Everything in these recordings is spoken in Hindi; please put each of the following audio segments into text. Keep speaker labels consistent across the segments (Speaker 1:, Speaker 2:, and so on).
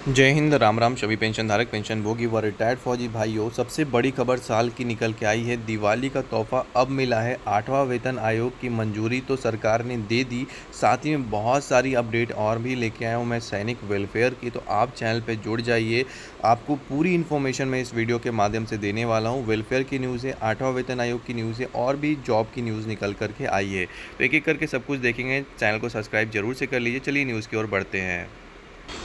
Speaker 1: जय हिंद, राम राम सभी पेंशनधारक, पेंशनभोगी व रिटायर्ड फौजी भाइयों। सबसे बड़ी खबर साल की निकल के आई है। दिवाली का तोहफा अब मिला है। 8वां वेतन आयोग की मंजूरी तो सरकार ने दे दी, साथ ही में बहुत सारी अपडेट और भी लेके आया हूँ मैं सैनिक वेलफेयर की। तो आप चैनल पे जुड़ जाइए, आपको पूरी इन्फॉर्मेशन मैं इस वीडियो के माध्यम से देने वाला हूँ। वेलफेयर की न्यूज़ है, 8वां वेतन आयोग की न्यूज़ है और भी जॉब की न्यूज़ निकल करके आई है। तो एक एक करके सब कुछ देखेंगे। चैनल को सब्सक्राइब जरूर से कर लीजिए। चलिए न्यूज़ की ओर बढ़ते हैं।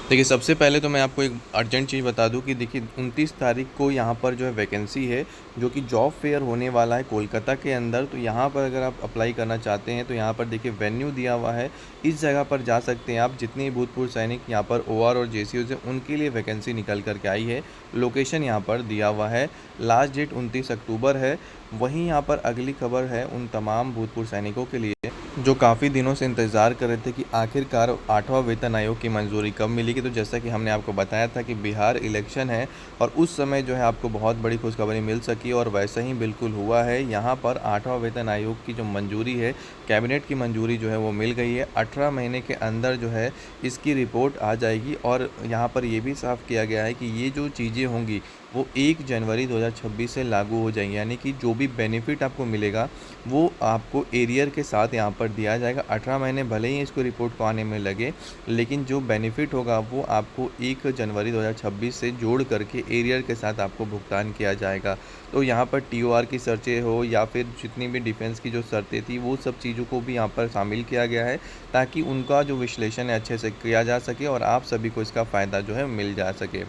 Speaker 1: देखिए, सबसे पहले तो मैं आपको एक अर्जेंट चीज़ बता दूं कि देखिए 29 तारीख को यहाँ पर जो है वैकेंसी है, जो कि जॉब फेयर होने वाला है कोलकाता के अंदर। तो यहाँ पर अगर आप अप्लाई करना चाहते हैं तो यहाँ पर देखिए वेन्यू दिया हुआ है, इस जगह पर जा सकते हैं आप। जितने भूतपूर्व सैनिक यहाँ पर ओआर और जेसीयूज हैं उनके लिए वैकेंसी निकल करके आई है। लोकेशन यहाँ पर दिया हुआ है, लास्ट डेट 29 अक्टूबर है। वहीं यहाँ पर अगली खबर है उन तमाम भूतपूर्व सैनिकों के लिए जो काफ़ी दिनों से इंतज़ार कर रहे थे कि आखिरकार 8वां वेतन आयोग की मंजूरी कब मिलेगी। तो जैसा कि हमने आपको बताया था कि बिहार इलेक्शन है और उस समय जो है आपको बहुत बड़ी खुशखबरी मिल सकी और वैसा ही बिल्कुल हुआ है। यहाँ पर 8वां वेतन आयोग की जो मंजूरी है, कैबिनेट की मंजूरी जो है वो मिल गई है। 18 महीने के अंदर जो है इसकी रिपोर्ट आ जाएगी और यहाँ पर ये भी साफ किया गया है कि ये जो चीज़ें होंगी वो 1 जनवरी 2026 से लागू हो जाएंगी। यानी कि जो भी बेनिफिट आपको मिलेगा वो आपको एरियर के साथ यहाँ पर दिया जाएगा। 18 महीने भले ही इसको रिपोर्ट को आने में लगे, लेकिन जो बेनिफिट होगा वो आपको 1 जनवरी 2026 से जोड़ करके एरियर के साथ आपको भुगतान किया जाएगा। तो यहाँ पर टीओआर की शर्तें हो या फिर जितनी भी डिफेंस की जो शर्तें थी वो सब चीज़ों को भी यहाँ पर शामिल किया गया है, ताकि उनका जो विश्लेषण है अच्छे से किया जा सके और आप सभी को इसका फ़ायदा जो है मिल जा सके।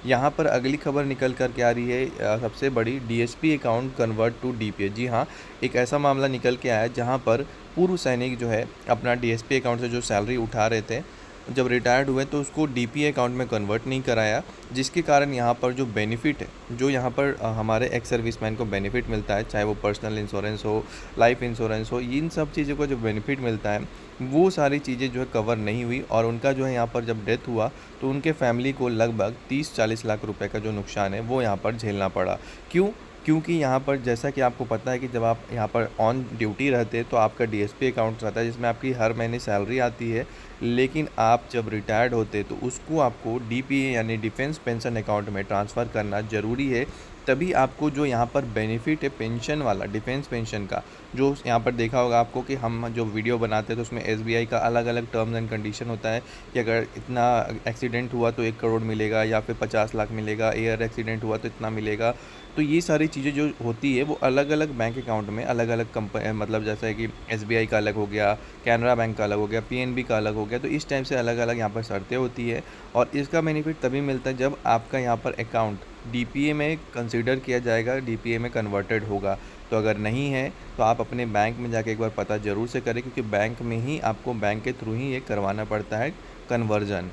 Speaker 1: यहाँ पर अगली खबर निकल कर के आ रही है, सबसे बड़ी, DSP account convert to DPA. जी हाँ, एक ऐसा मामला निकल के आया है जहाँ पर पूर्व सैनिक जो है अपना डीएसपी अकाउंट से जो सैलरी उठा रहे थे, जब रिटायर्ड हुए तो उसको डीपीए अकाउंट में कन्वर्ट नहीं कराया, जिसके कारण यहाँ पर जो बेनिफिट है, जो यहाँ पर हमारे एक्स सर्विसमैन को बेनिफिट मिलता है, चाहे वो पर्सनल इंश्योरेंस हो, लाइफ इंश्योरेंस हो, इन सब चीज़ों को जो बेनिफिट मिलता है वो सारी चीज़ें जो है कवर नहीं हुई और उनका जो है यहाँ पर जब डेथ हुआ तो उनके फैमिली को लगभग 30-40 लाख रुपए का जो नुकसान है वो यहाँ पर झेलना पड़ा। क्यों? क्योंकि यहाँ पर जैसा कि आपको पता है कि जब आप यहाँ पर ऑन ड्यूटी रहते हैं तो आपका डीएसपी अकाउंट रहता है जिसमें आपकी हर महीने सैलरी आती है, लेकिन आप जब रिटायर्ड होते तो उसको आपको डीपीए यानी डिफेंस पेंशन अकाउंट में ट्रांसफ़र करना ज़रूरी है। तभी आपको जो यहाँ पर बेनिफिट है पेंशन वाला, डिफेंस पेंशन का, जो यहाँ पर देखा होगा आपको कि हम जो वीडियो बनाते हैं तो उसमें एसबीआई का अलग अलग टर्म्स एंड कंडीशन होता है कि अगर इतना एक्सीडेंट हुआ तो 1 करोड़ मिलेगा या फिर 50 लाख मिलेगा, एयर एक्सीडेंट हुआ तो इतना मिलेगा। तो ये सारी चीज़ें जो होती है वो अलग अलग बैंक अकाउंट में अलग अलग कंपनी, मतलब जैसा है कि एसबीआई का अलग हो गया, कैनरा बैंक का अलग हो गया, पीएनबी का अलग हो गया। तो इस टाइप से अलग अलग यहाँ पर शर्तें होती है और इसका बेनिफिट तभी मिलता है जब आपका यहाँ पर अकाउंट डीपीए में कंसीडर किया जाएगा, डीपीए में कन्वर्टेड होगा। तो अगर नहीं है तो आप अपने बैंक में जाके एक बार पता ज़रूर से करें, क्योंकि बैंक में ही आपको, बैंक के थ्रू ही ये करवाना पड़ता है कन्वर्जन।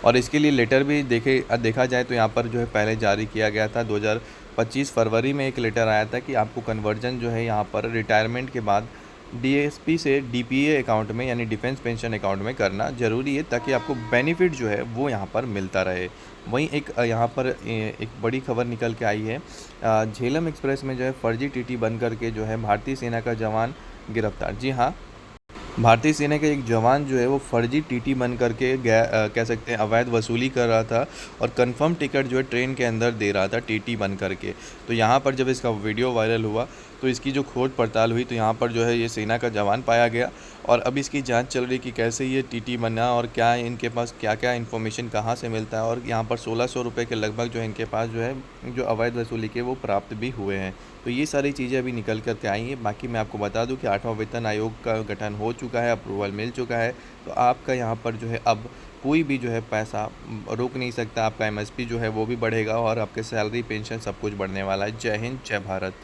Speaker 1: और इसके लिए लेटर भी देखा जाए तो यहाँ पर जो है पहले जारी किया गया था। 2025 फरवरी में एक लेटर आया था कि आपको कन्वर्जन जो है यहाँ पर रिटायरमेंट के बाद डीएसपी से डीपीए अकाउंट में यानी डिफेंस पेंशन अकाउंट में करना ज़रूरी है, ताकि आपको बेनिफिट जो है वो यहाँ पर मिलता रहे। वहीं एक यहाँ पर एक बड़ी खबर निकल के आई है, झेलम एक्सप्रेस में जो है फर्जी टीटी बन करके जो है भारतीय सेना का जवान गिरफ्तार। जी हाँ, भारतीय सेना का एक जवान जो है वो फर्जी टीटी बन करके गया, कह सकते हैं अवैध वसूली कर रहा था और कंफर्म टिकट जो है ट्रेन के अंदर दे रहा था टीटी बन करके। तो यहाँ पर जब इसका वीडियो वायरल हुआ तो इसकी जो खोज पड़ताल हुई तो यहाँ पर जो है ये सेना का जवान पाया गया और अब इसकी जांच चल रही कि कैसे ये टीटी बना और क्या इनके पास क्या क्या इन्फॉर्मेशन कहाँ से मिलता है। और यहाँ पर 1600 रुपये के लगभग जो है इनके पास जो है जो अवैध वसूली के वो प्राप्त भी हुए हैं। तो ये सारी चीज़ें अभी निकल कर के आई हैं। बाकी मैं आपको बता दूं कि 8वां वेतन आयोग का गठन हो चुका है, अप्रूवल मिल चुका है। तो आपका यहाँ पर जो है अब कोई भी जो है पैसा रोक नहीं सकता। आपका एमएसपी जो है वो भी बढ़ेगा और आपके सैलरी पेंशन सब कुछ बढ़ने वाला है। जय हिंद, जय भारत।